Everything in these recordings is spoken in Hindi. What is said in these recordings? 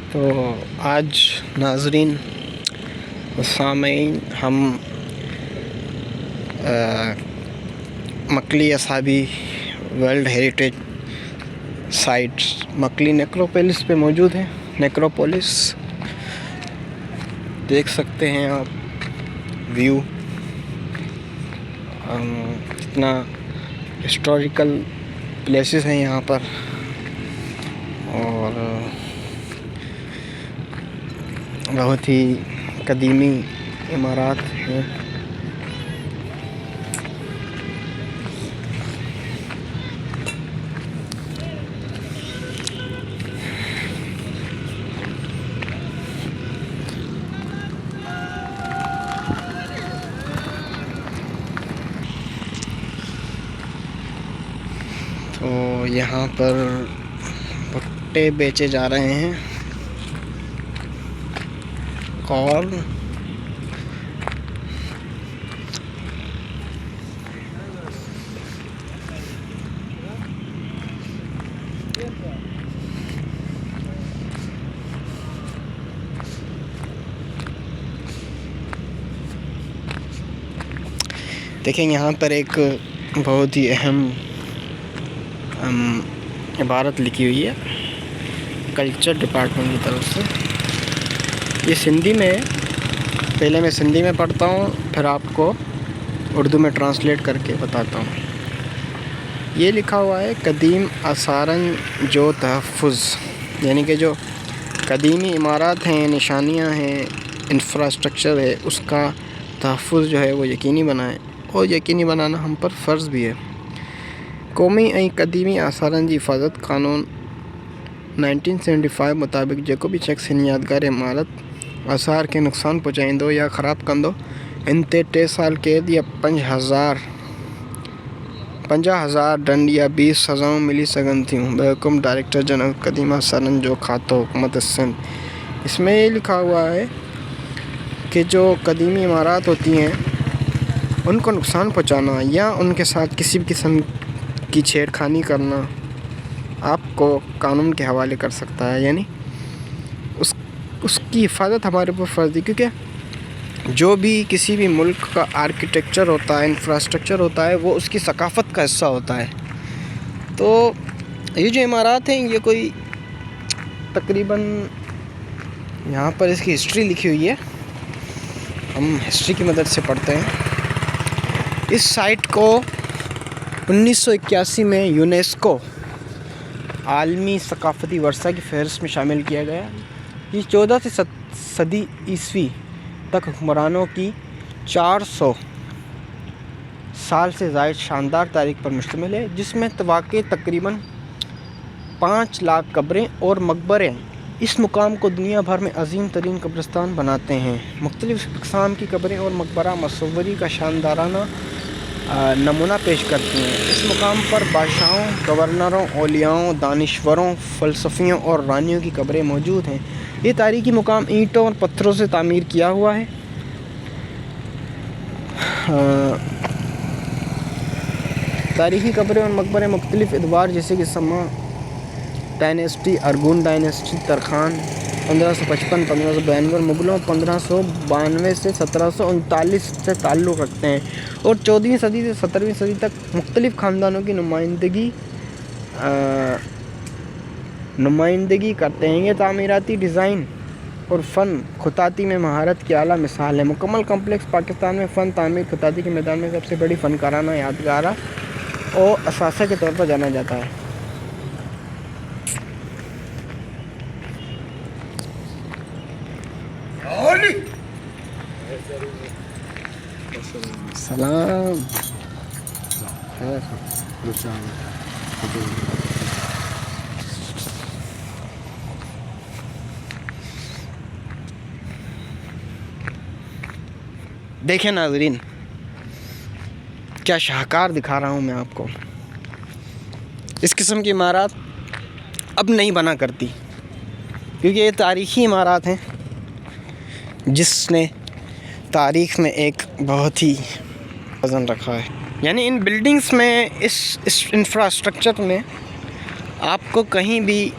तो आज नाज़रीन व सामीन हम मकली असाबी वर्ल्ड हेरिटेज साइट्स मकली नेक्रोपोलिस पे मौजूद हैं। नेक्रोपोलिस देख सकते हैं आप व्यू, कितना हिस्टोरिकल प्लेसेस हैं यहाँ पर और बहुत ही कदीमी इमारत हैं। तो यहाँ पर भुट्टे बेचे जा रहे हैं और देखें यहाँ पर एक बहुत ही अहम इबारत लिखी हुई है कल्चर डिपार्टमेंट की तरफ से। ये सिंधी में है, पहले मैं सिंधी में पढ़ता हूँ फिर आपको उर्दू में ट्रांसलेट करके बताता हूँ। ये लिखा हुआ है कदीम आसारन जो तहफ़्फ़ुज़, यानी कि जो कदीमी इमारत हैं, निशानियाँ हैं, इंफ्रास्ट्रक्चर है, उसका तहफ़्फ़ुज़ जो है वो यकीनी बनाएं और यकीनी बनाना हम पर फ़र्ज़ भी है। क़ौमी ऐं कदीमी आसारनि जी हिफ़ाज़त क़ानून 1975 मुताबिक़ जेको बि शख़्स हिन यादगार इमारत आसार खे नुक़सानु पहुचाईंदो या ख़राबु कंदो इन ते 3 साल क़ैद या 50,000 दंड या 20 सज़ाऊं मिली सघनि थियूं बहुकुम डायरेक्टर जनरल कदीम आसारनि जो खातो हुकूमत सिंध। इसमें ये लिखा हुआ है कि जो कदीमी इमारत होती हैं उनको नुकसान पहुंचाना या उनके साथ किसी भी किस्म की छेड़खानी करना आपको कानून के हवाले कर सकता है, यानी उसकी हिफाजत हमारे ऊपर फ़र्ज़ है। क्योंकि जो भी किसी भी मुल्क का आर्किटेक्चर होता है, इंफ्रास्ट्रक्चर होता है, वो उसकी सकाफ़त का हिस्सा होता है। तो ये जो इमारत हैं ये कोई तकरीबन, यहाँ पर इसकी हिस्ट्री लिखी हुई है, हम हिस्ट्री की मदद से पढ़ते हैं। इस साइट को 1981 में यूनेस्को आलमी सकाफ़ती वर्षा की फ़हरिस्त में शामिल किया गया। ये 14 से सदी ईस्वी तक हुक्मरानों की 400 साल से ज़ायद शानदार तारीख़ पर मुश्तमिल है, जिसमें वाक़ई तकरीबन 5 लाख कब्रें और मकबरे इस मुकाम को दुनिया भर में अज़ीम तरीन कब्रिस्तान बनाते हैं। मुख्तलिफ़ अक़साम की कब्रें और मकबरा मसव्वरी का शानदाराना नमूना पेश करती हैं। इस मुकाम पर बादशाहों, गवर्नरों, औलियाओं, दानिश्वरों, फ़लसफ़ियों और रानियों की कब्रें मौजूद हैं। ये तारीख़ी मुकाम ईंटों और पत्थरों से तामीर किया हुआ है। तारीख़ी कब्रें और मकबरे मुख्तलिफ़ एतबार जैसे कि समा डायनेस्टी, अरगुन डायनेस्टी, तरखान 1555, 1592 और मुग़लों 1592 से 1739 से ताल्लुक़ रखते हैं और 14वीं सदी से 17वीं सदी तक मुख्तलिफ़ ख़ानदानों की नुमाइंदगी करते हैं। ये तामीराती डिज़ाइन और फ़न खुताती में महारत की आला मिसाल है। मुकम्मल कम्प्लेक्स पाकिस्तान में फ़न तामीर खुताती के मैदान में सबसे बड़ी फ़नकाराना यादगार और असासा के तौर पर जाना जाता है। सलाम। देखें नाज़रीन, क्या शाहकार दिखा रहा हूँ मैं आपको। इस किस्म की इमारत अब नहीं बना करती, क्योंकि ये तारीख़ी इमारत हैं जिसने तारीख़ में एक बहुत ही वज़न रखा है। यानी इन बिल्डिंग्स में, इस इंफ्रास्ट्रक्चर में आपको कहीं भी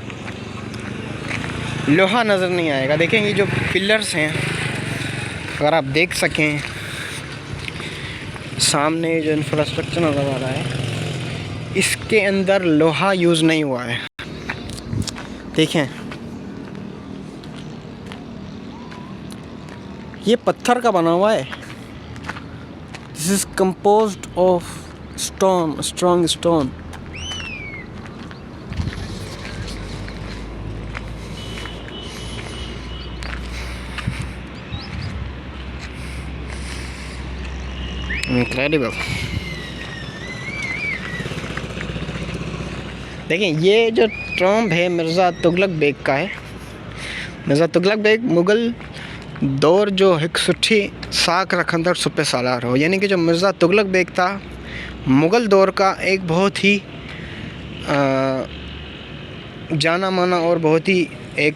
लोहा नज़र नहीं आएगा। देखें ये जो पिलर्स हैं, अगर आप देख सकें सामने जो इंफ्रास्ट्रक्चर नज़र आ रहा है, इसके अंदर लोहा यूज़ नहीं हुआ है। देखें ये पत्थर का बना हुआ है। This is composed of stone, strong stone. Incredible. देखिए ये जो टॉम्ब है मिर्ज़ा तुगलक बेग का है। मिर्ज़ा तुगलक बेग मुग़ल दौर जो एक सुठी साख रखंदड़ सुपे सालार हो, यानी कि जो मिर्ज़ा तुगलक बेग था मुग़ल दौर का एक बहुत ही जाना माना और बहुत ही एक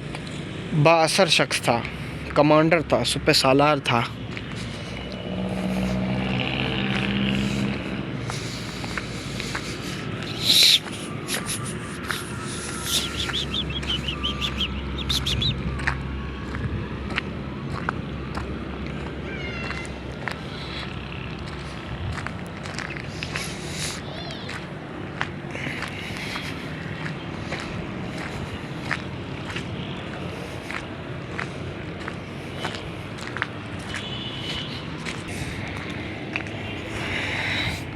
बाअसर शख्स था, कमांडर था, सुपे सालार था।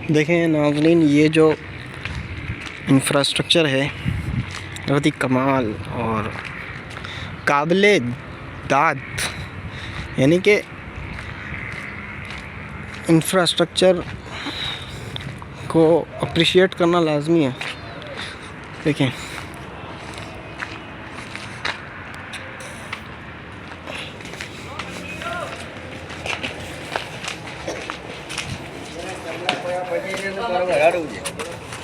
देखें नाज़रीन, ये जो इंफ्रास्ट्रक्चर है बहुत ही कमाल और काबिले दाद, यानी कि इंफ्रास्ट्रक्चर को अप्रिशिएट करना लाजमी है। देखें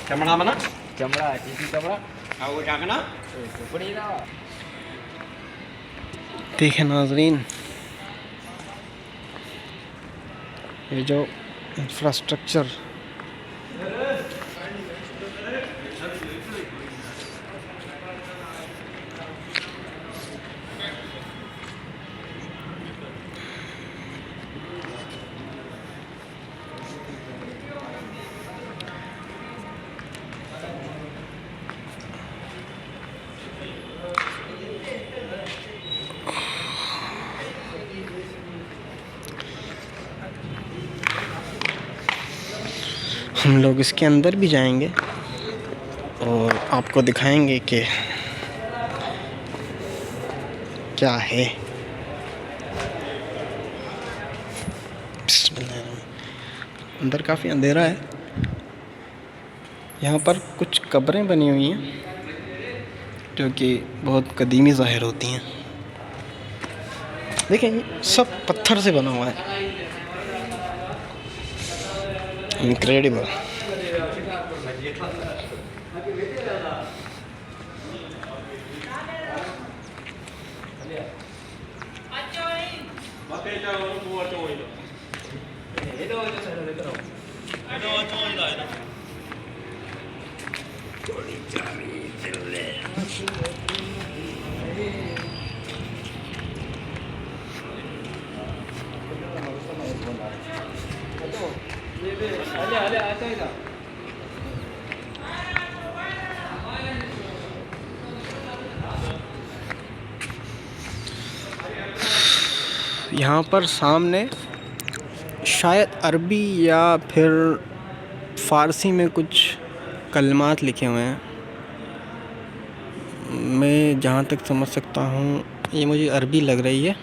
चमड़ा बना, चमड़ा चीज़ी चमड़ा वो जागना टुकड़ी ना। देखें नाज़रीन, ये जो इंफ्रास्ट्रक्चर हम लोग इसके अंदर भी जाएंगे और आपको दिखाएंगे कि क्या है। अंदर काफ़ी अंधेरा है। यहाँ पर कुछ कब्रें बनी हुई हैं जो कि बहुत कदीमी ज़ाहिर होती हैं। देखें ये सब पत्थर से बना हुआ है। इनक्रेडिबल। यहाँ पर सामने शायद अरबी या फिर फ़ारसी में कुछ कलमात लिखे हुए हैं। मैं जहाँ तक समझ सकता हूँ ये मुझे अरबी लग रही है,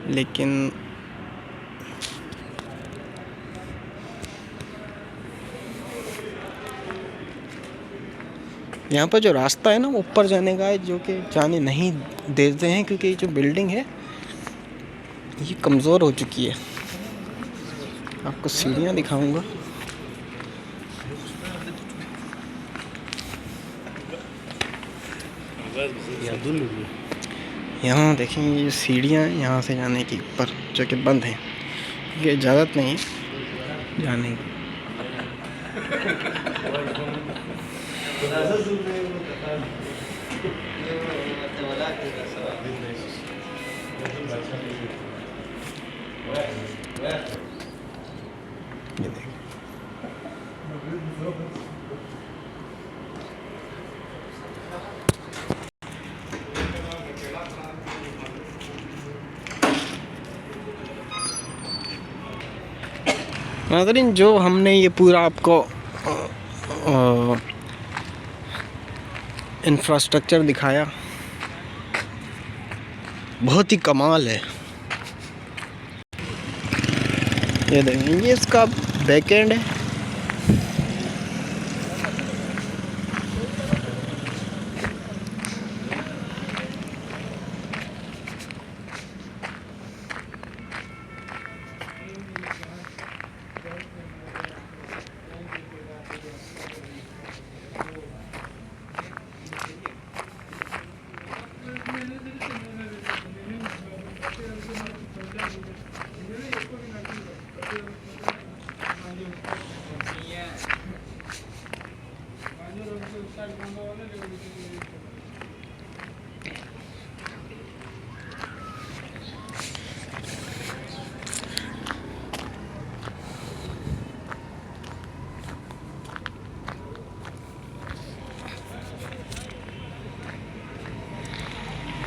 लेकिन यहाँ पर जो रास्ता है ना वो ऊपर जाने का है, जो कि जाने नहीं देते हैं क्योंकि ये जो बिल्डिंग है ये कमज़ोर हो चुकी है। आपको सीढ़ियाँ दिखाऊंगा। यहाँ देखें ये सीढ़ियाँ यहाँ से जाने की ऊपर, जो कि बंद हैं क्योंकि इजाज़त नहीं जाने की। ये देखिए। नाज़रीन, जो हमने ये पूरा आपको इंफ्रास्ट्रक्चर दिखाया, बहुत ही कमाल है। ये देखें, ये इसका बैक एंड है।